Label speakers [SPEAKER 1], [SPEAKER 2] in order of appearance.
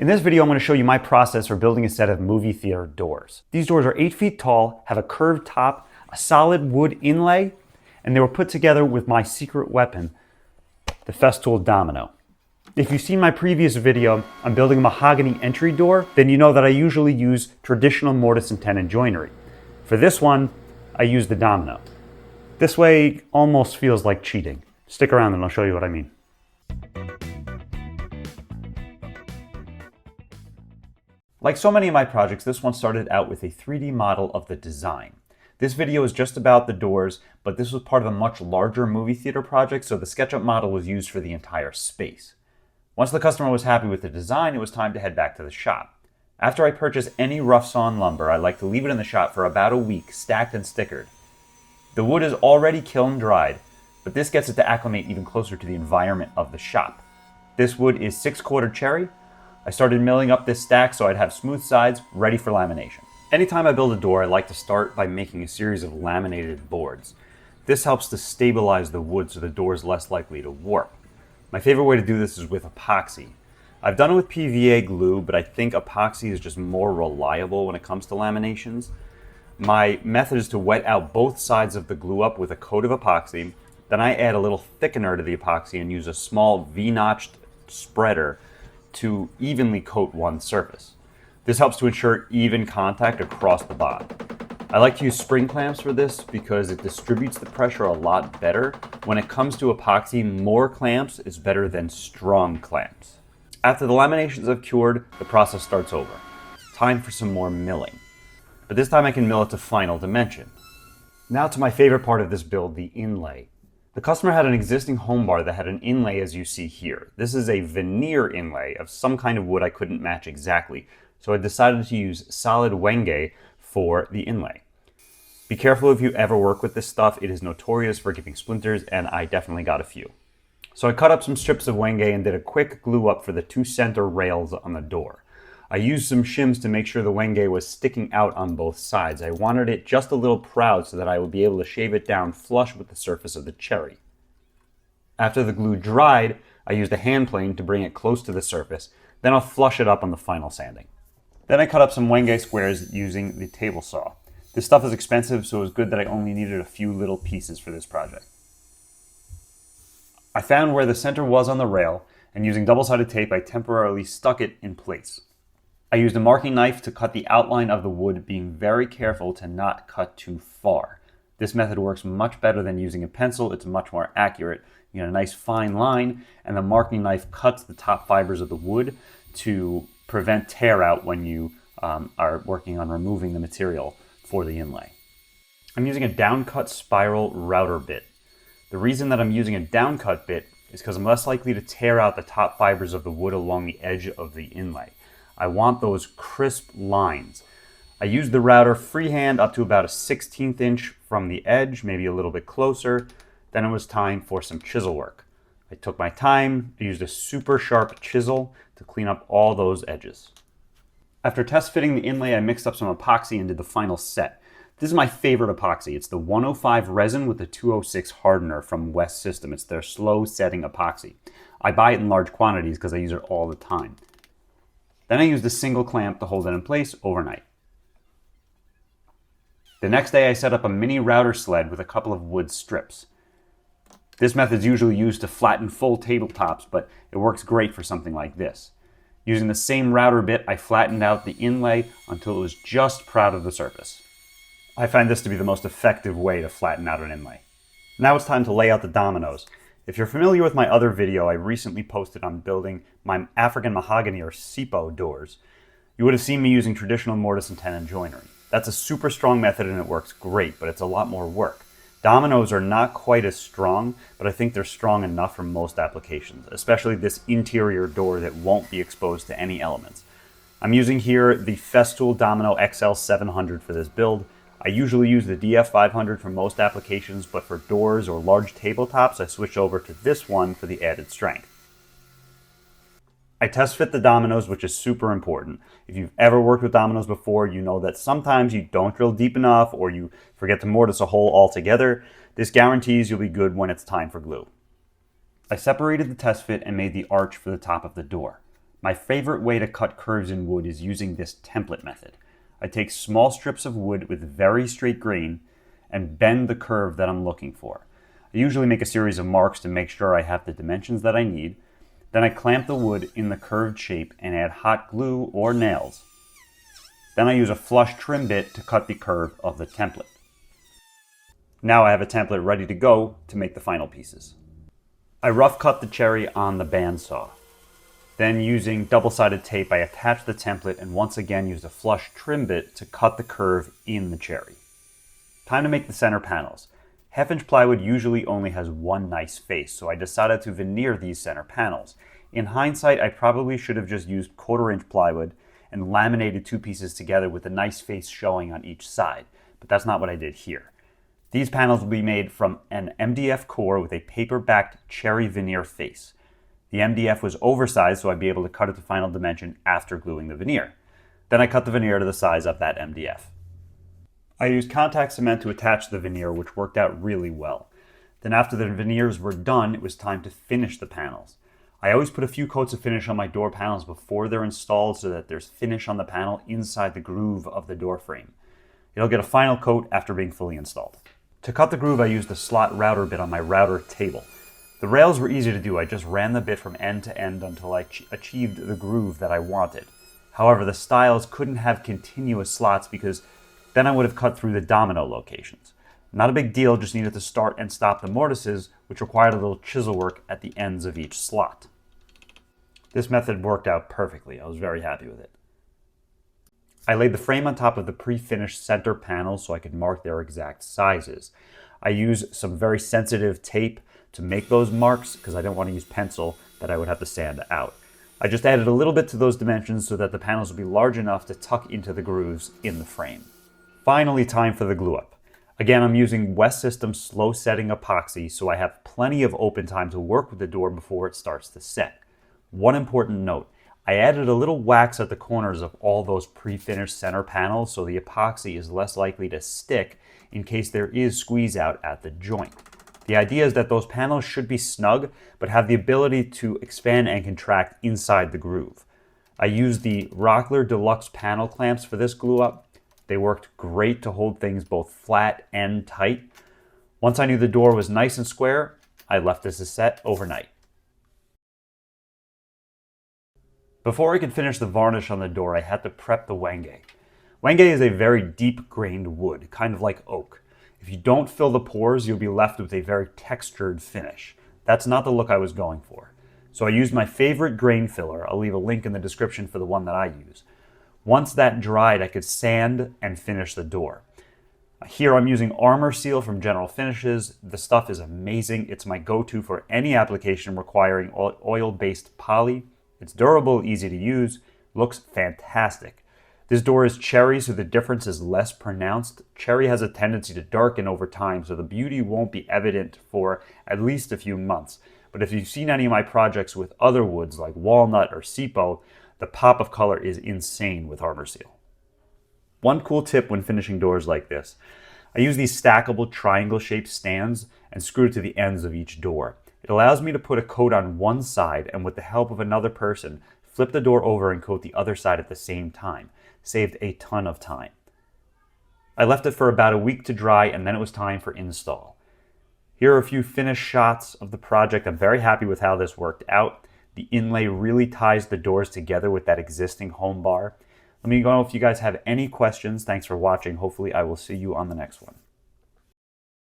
[SPEAKER 1] In this video, I'm going to show you my process for building a set of movie theater doors. These doors are 8 feet tall, have a curved top, a solid wood inlay, and they were put together with my secret weapon, the Festool Domino. If you've seen my previous video on building a mahogany entry door, then you know that I usually use traditional mortise and tenon joinery. For this one, I use the domino. This way almost feels like cheating. Stick around and I'll show you what I mean. Like so many of my projects, this one started out with a 3D model of the design. This video is just about the doors, but this was part of a much larger movie theater project, so the SketchUp model was used for the entire space. Once the customer was happy with the design, it was time to head back to the shop. After I purchase any rough sawn lumber, I like to leave it in the shop for about a week, stacked and stickered. The wood is already kiln dried, but this gets it to acclimate even closer to the environment of the shop. This wood is 6/4 cherry. I started milling up this stack so I'd have smooth sides ready for lamination. Anytime I build a door, I like to start by making a series of laminated boards. This helps to stabilize the wood so the door is less likely to warp. My favorite way to do this is with epoxy. I've done it with PVA glue, but I think epoxy is just more reliable when it comes to laminations. My method is to wet out both sides of the glue up with a coat of epoxy. Then I add a little thickener to the epoxy and use a small V-notched spreader to evenly coat one surface. This helps to ensure even contact across the bottom. I like to use spring clamps for this because it distributes the pressure a lot better. When it comes to epoxy, more clamps is better than strong clamps. After the laminations have cured, the process starts over. Time for some more milling. But this time I can mill it to final dimension. Now to my favorite part of this build, the inlay. The customer had an existing home bar that had an inlay as you see here. This is a veneer inlay of some kind of wood I couldn't match exactly, so I decided to use solid Wenge for the inlay. Be careful if you ever work with this stuff. It is notorious for giving splinters, and I definitely got a few. So I cut up some strips of Wenge and did a quick glue up for the 2 center rails on the door. I used some shims to make sure the Wenge was sticking out on both sides. I wanted it just a little proud so that I would be able to shave it down flush with the surface of the cherry. After the glue dried, I used a hand plane to bring it close to the surface. Then I'll flush it up on the final sanding. Then I cut up some Wenge squares using the table saw. This stuff is expensive, so it was good that I only needed a few little pieces for this project. I found where the center was on the rail, and using double-sided tape, I temporarily stuck it in place. I used a marking knife to cut the outline of the wood, being very careful to not cut too far. This method works much better than using a pencil. It's much more accurate. You get a nice fine line, and the marking knife cuts the top fibers of the wood to prevent tear out when you are working on removing the material for the inlay. I'm using a downcut spiral router bit. The reason that I'm using a downcut bit is because I'm less likely to tear out the top fibers of the wood along the edge of the inlay. I want those crisp lines. I used the router freehand up to about a 1/16 inch from the edge, maybe a little bit closer. Then it was time for some chisel work. I took my time, I used a super sharp chisel to clean up all those edges. After test fitting the inlay, I mixed up some epoxy and did the final set. This is my favorite epoxy. It's the 105 resin with the 206 hardener from West System. It's their slow setting epoxy. I buy it in large quantities because I use it all the time. Then I used a single clamp to hold it in place overnight. The next day I set up a mini router sled with a couple of wood strips. This method is usually used to flatten full tabletops, but it works great for something like this. Using the same router bit, I flattened out the inlay until it was just proud of the surface. I find this to be the most effective way to flatten out an inlay. Now it's time to lay out the dominoes. If you're familiar with my other video I recently posted on building my African mahogany or SIPO doors, you would have seen me using traditional mortise and tenon joinery. That's a super strong method and it works great, but it's a lot more work. Dominoes are not quite as strong, but I think they're strong enough for most applications, especially this interior door that won't be exposed to any elements. I'm using here the Festool Domino XL 700 for this build. I usually use the DF 500 for most applications, but for doors or large tabletops, I switch over to this one for the added strength. I test fit the dominoes, which is super important. If you've ever worked with dominoes before, you know that sometimes you don't drill deep enough or you forget to mortise a hole altogether. This guarantees you'll be good when it's time for glue. I separated the test fit and made the arch for the top of the door. My favorite way to cut curves in wood is using this template method. I take small strips of wood with very straight grain and bend the curve that I'm looking for. I usually make a series of marks to make sure I have the dimensions that I need. Then I clamp the wood in the curved shape and add hot glue or nails. Then I use a flush trim bit to cut the curve of the template. Now I have a template ready to go to make the final pieces. I rough cut the cherry on the bandsaw. Then using double-sided tape, I attach the template and once again used a flush trim bit to cut the curve in the cherry. Time to make the center panels. Half-inch plywood usually only has one nice face, so I decided to veneer these center panels. In hindsight, I probably should have just used 1/4-inch plywood and laminated two pieces together with a nice face showing on each side, but that's not what I did here. These panels will be made from an MDF core with a paper-backed cherry veneer face. The MDF was oversized so I'd be able to cut it to final dimension after gluing the veneer. Then I cut the veneer to the size of that MDF. I used contact cement to attach the veneer, which worked out really well. Then after the veneers were done, it was time to finish the panels. I always put a few coats of finish on my door panels before they're installed so that there's finish on the panel inside the groove of the door frame. It'll get a final coat after being fully installed. To cut the groove, I used a slot router bit on my router table. The rails were easy to do. I just ran the bit from end to end until I achieved the groove that I wanted. However, the stiles couldn't have continuous slots because then I would have cut through the domino locations. Not a big deal, just needed to start and stop the mortises, which required a little chisel work at the ends of each slot. This method worked out perfectly. I was very happy with it. I laid the frame on top of the pre-finished center panels so I could mark their exact sizes. I used some very sensitive tape to make those marks because I didn't want to use pencil that I would have to sand out. I just added a little bit to those dimensions so that the panels would be large enough to tuck into the grooves in the frame. Finally, time for the glue up. Again, I'm using West System slow setting epoxy so I have plenty of open time to work with the door before it starts to set. One important note. I added a little wax at the corners of all those pre-finished center panels so the epoxy is less likely to stick in case there is squeeze out at the joint. The idea is that those panels should be snug but have the ability to expand and contract inside the groove. I used the Rockler Deluxe panel clamps for this glue up. They worked great to hold things both flat and tight. Once I knew the door was nice and square, I left this to set overnight. Before I could finish the varnish on the door, I had to prep the Wenge. Wenge is a very deep-grained wood, kind of like oak. If you don't fill the pores, you'll be left with a very textured finish. That's not the look I was going for. So I used my favorite grain filler. I'll leave a link in the description for the one that I use. Once that dried, I could sand and finish the door. Here I'm using Armor Seal from General Finishes. The stuff is amazing. It's my go-to for any application requiring oil-based poly. It's durable, easy to use, looks fantastic. This door is cherry, so the difference is less pronounced. Cherry has a tendency to darken over time, so the beauty won't be evident for at least a few months. But if you've seen any of my projects with other woods like walnut or sipo, the pop of color is insane with Armor Seal. One cool tip when finishing doors like this. I use these stackable triangle-shaped stands and screw it to the ends of each door. It allows me to put a coat on one side and with the help of another person, flip the door over and coat the other side at the same time. Saved a ton of time. I left it for about a week to dry and then it was time for install. Here are a few finished shots of the project. I'm very happy with how this worked out. The inlay really ties the doors together with that existing home bar. Let me know if you guys have any questions. Thanks for watching. Hopefully I will see you on the next one.